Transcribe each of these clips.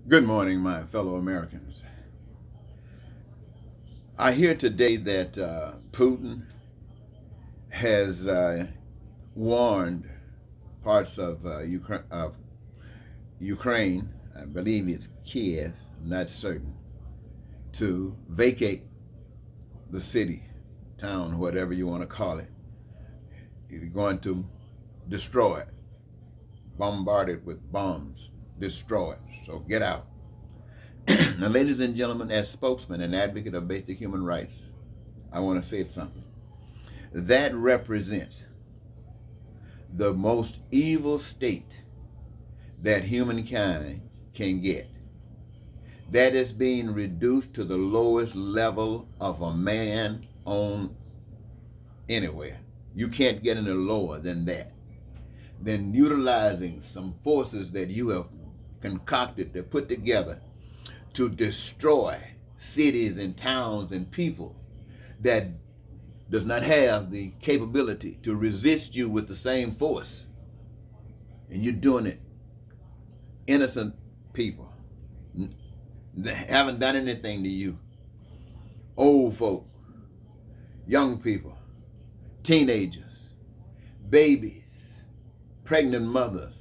Good morning, my fellow Americans. I hear today that Putin has warned parts of Ukraine, I believe it's Kiev, I'm not certain, to vacate the city, town, whatever you want to call it. He's going to destroy it, bombard it with bombs, destroy it. So get out. Now, ladies and gentlemen, as spokesman and advocate of basic human rights, I want to say something. That represents the most evil state that humankind can get. That is being reduced to the lowest level of a man on anywhere. You can't get any lower than that. Then utilizing some forces that you have concocted to put together to destroy cities and towns and people that does not have the capability to resist you with the same force. And you're doing it. Innocent people haven't done anything to you. Old folk, young people, teenagers, babies, pregnant mothers,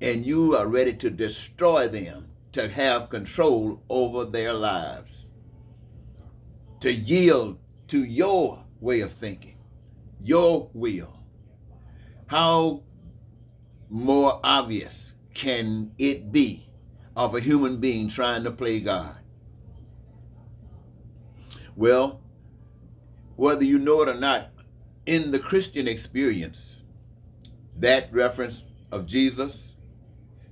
and you are ready to destroy them to have control over their lives, to yield to your way of thinking, your will. How more obvious can it be of a human being trying to play God? Well, whether you know it or not, in the Christian experience, that reference of Jesus,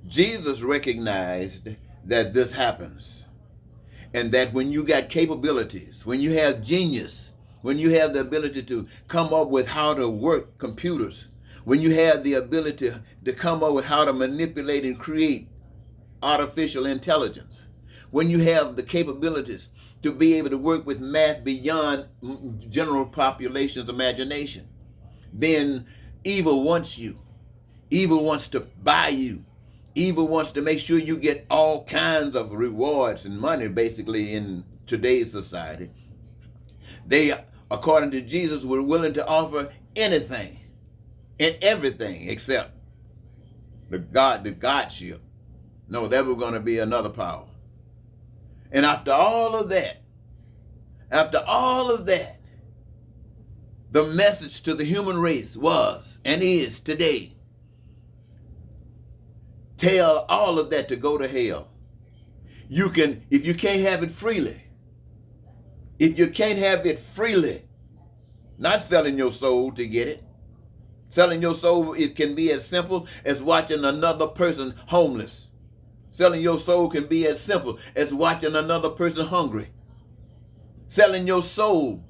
Jesus recognized that this happens. And that when you got capabilities, when you have genius, when you have the ability to come up with how to work computers, when you have the ability to come up with how to manipulate and create artificial intelligence, when you have the capabilities to be able to work with math beyond general population's imagination, then evil wants you. Evil wants to buy you. Evil wants to make sure you get all kinds of rewards and money, basically, in today's society. They, according to Jesus, were willing to offer anything and everything except the Godship. No, there was going to be another power. And after all of that, the message to the human race was and is today, tell all of that to go to hell. You can, if you can't have it freely, not selling your soul to get it. Selling your soul, it can be as simple as watching another person homeless. Selling your soul can be as simple as watching another person hungry. Selling your soul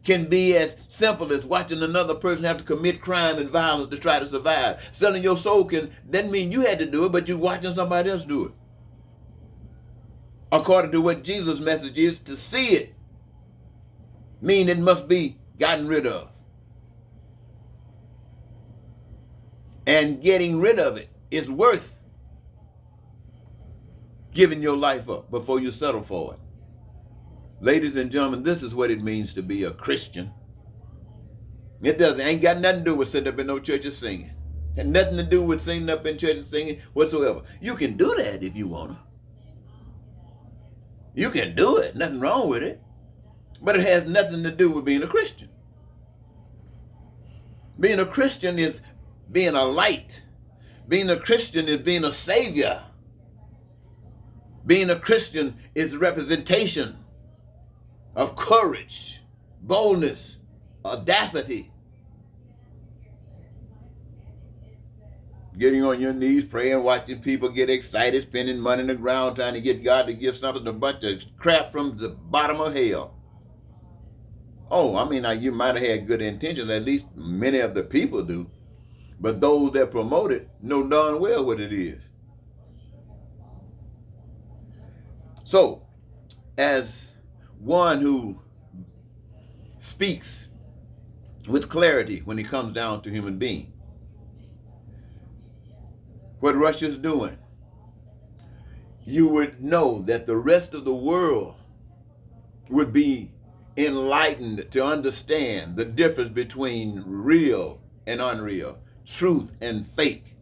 can be as simple as watching another person have to commit crime and violence to try to survive. Selling your soul doesn't mean you had to do it, but you're watching somebody else do it. According to what Jesus' message is, to see it mean it must be gotten rid of. And getting rid of it is worth giving your life up before you settle for it. Ladies and gentlemen, this is what it means to be a Christian. It ain't got nothing to do with sitting up in no churches singing. And nothing to do with sitting up in churches singing whatsoever. You can do that if you want to. You can do it, nothing wrong with it. But it has nothing to do with being a Christian. Being a Christian is being a light. Being a Christian is being a savior. Being a Christian is representation of courage, boldness, audacity. Getting on your knees, praying, watching people get excited, spending money in the ground, trying to get God to give something, a bunch of crap from the bottom of hell. Oh, I mean, you might have had good intentions, at least many of the people do. But those that promote it know darn well what it is. So, as one who speaks with clarity when it comes down to human beings, what Russia's doing, you would know that the rest of the world would be enlightened to understand the difference between real and unreal, truth and fake,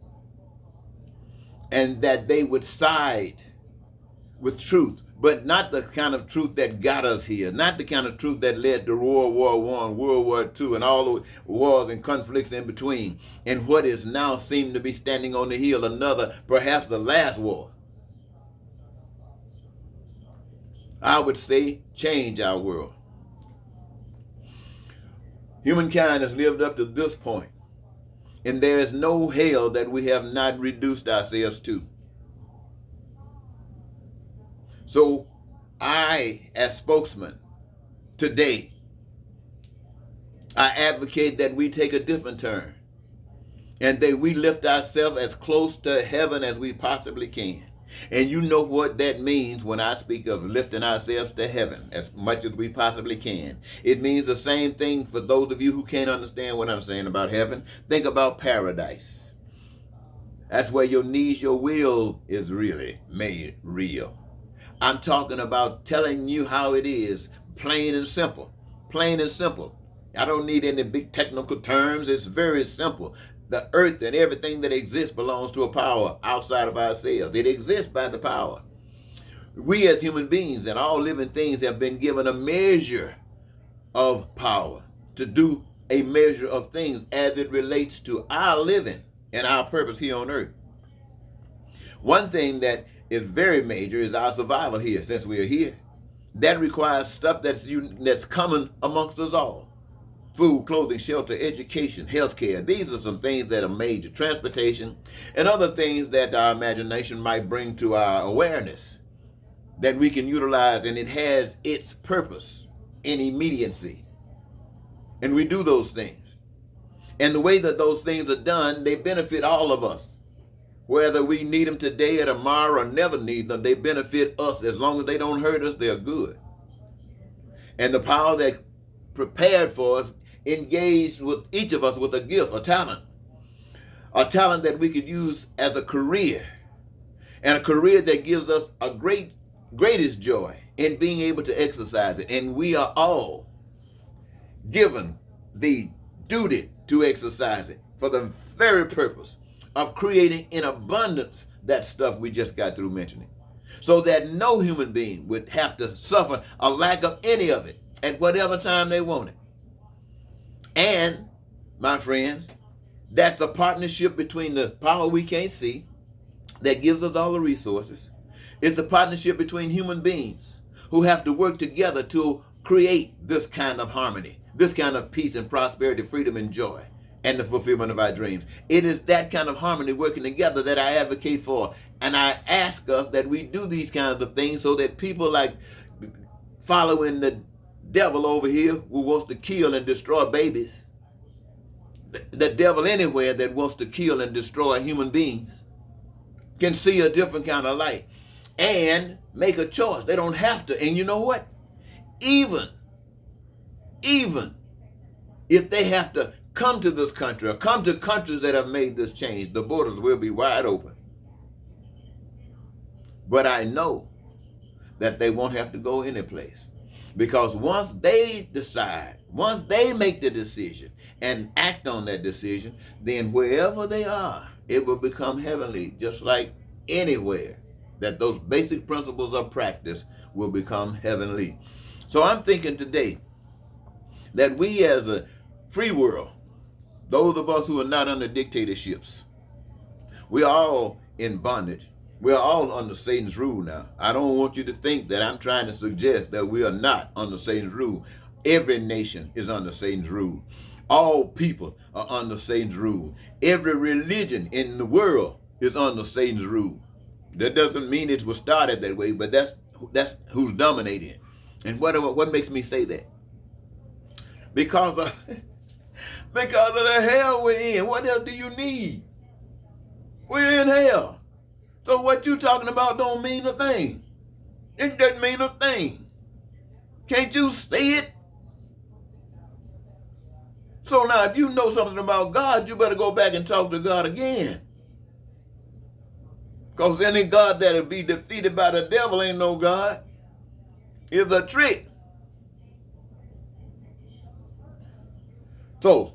and that they would side with truth, but not the kind of truth that got us here, not the kind of truth that led to World War I, World War II, and all the wars and conflicts in between, and what is now seemed to be standing on the hill, another, perhaps the last war. I would say change our world. Humankind has lived up to this point, and there is no hell that we have not reduced ourselves to. So I, as spokesman, today, I advocate that we take a different turn and that we lift ourselves as close to heaven as we possibly can. And you know what that means when I speak of lifting ourselves to heaven as much as we possibly can. It means the same thing for those of you who can't understand what I'm saying about heaven. Think about paradise. That's where your knees, your will is really made real. I'm talking about telling you how it is, plain and simple. Plain and simple. I don't need any big technical terms. It's very simple. The earth and everything that exists belongs to a power outside of ourselves. It exists by the power. We as human beings and all living things have been given a measure of power to do a measure of things as it relates to our living and our purpose here on earth. One thing that is very major is our survival here, since we are here. That requires stuff that's common amongst us all. Food, clothing, shelter, education, healthcare. These are some things that are major. Transportation and other things that our imagination might bring to our awareness that we can utilize, and it has its purpose in immediacy. And we do those things. And the way that those things are done, they benefit all of us. Whether we need them today or tomorrow or never need them, they benefit us. As long as they don't hurt us, they're good. And the power that prepared for us engaged with each of us with a gift, a talent that we could use as a career, and a career that gives us a greatest joy in being able to exercise it. And we are all given the duty to exercise it for the very purpose of creating in abundance that stuff we just got through mentioning, so that no human being would have to suffer a lack of any of it at whatever time they want it. And, my friends, that's the partnership between the power we can't see that gives us all the resources. It's a partnership between human beings who have to work together to create this kind of harmony, this kind of peace and prosperity, freedom and joy, and the fulfillment of our dreams. It is that kind of harmony working together that I advocate for. And I ask us that we do these kinds of things so that people like following the devil over here who wants to kill and destroy babies, the devil anywhere that wants to kill and destroy human beings, can see a different kind of light and make a choice. They don't have to. And you know what? Even if they have to come to this country or come to countries that have made this change, the borders will be wide open. But I know that they won't have to go any place. Because once they decide, once they make the decision and act on that decision, then wherever they are, it will become heavenly, just like anywhere that those basic principles of practice will become heavenly. So I'm thinking today that we as a free world, those of us who are not under dictatorships, we are all in bondage. We're all under Satan's rule now. I don't want you to think that I'm trying to suggest that we are not under Satan's rule. Every nation is under Satan's rule. All people are under Satan's rule. Every religion in the world is under Satan's rule. That doesn't mean it was started that way, but that's who's dominating. And what makes me say that? Because of the hell we're in. What else do you need? We're in hell. So what you talking about don't mean a thing. It doesn't mean a thing. Can't you see it? So now if you know something about God, you better go back and talk to God again. Because any God that'll be defeated by the devil ain't no God. It's a trick. So,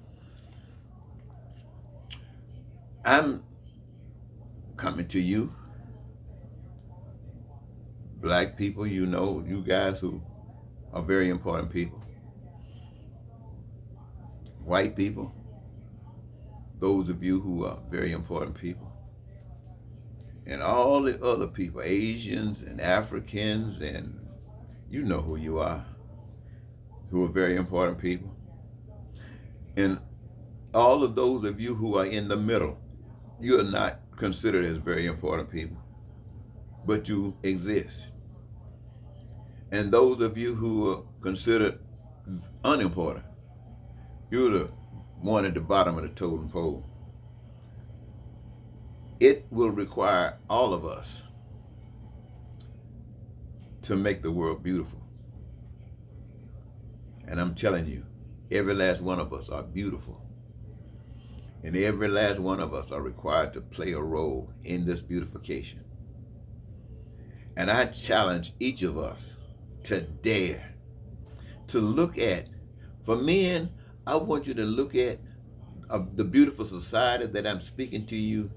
I'm coming to you, black people, you guys who are very important people. White people, those of you who are very important people. And all the other people, Asians and Africans, and you know who you are, who are very important people. And all of those of you who are in the middle, you are not considered as very important people, but you exist. And those of you who are considered unimportant, you're the one at the bottom of the totem pole. It will require all of us to make the world beautiful. And I'm telling you, every last one of us are beautiful. And every last one of us are required to play a role in this beautification. And I challenge each of us to dare to look at, for men, I want you to look at the beautiful society that I'm speaking to you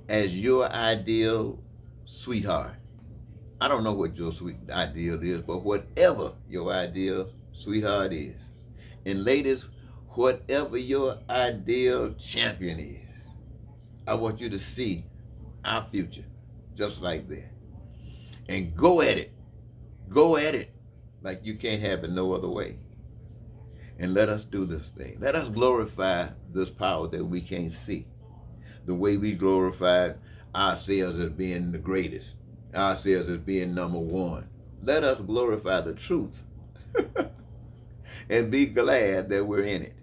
as your ideal sweetheart. I don't know what your sweet ideal is, but whatever your ideal sweetheart is. And ladies, whatever your ideal champion is, I want you to see our future just like that. And go at it. Go at it like you can't have it no other way. And let us do this thing. Let us glorify this power that we can't see. The way we glorified ourselves as being the greatest, ourselves as being number one. Let us glorify the truth and be glad that we're in it.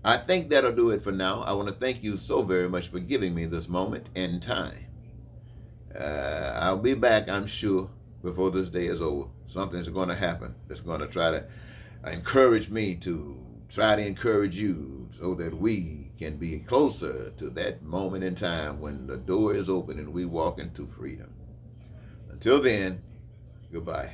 I think that'll do it for now. I want to thank you so very much for giving me this moment and time. I'll be back, I'm sure, before this day is over. Something's going to happen that's going to try to encourage me to try to encourage you so that we can be closer to that moment in time when the door is open and we walk into freedom. Until then, goodbye.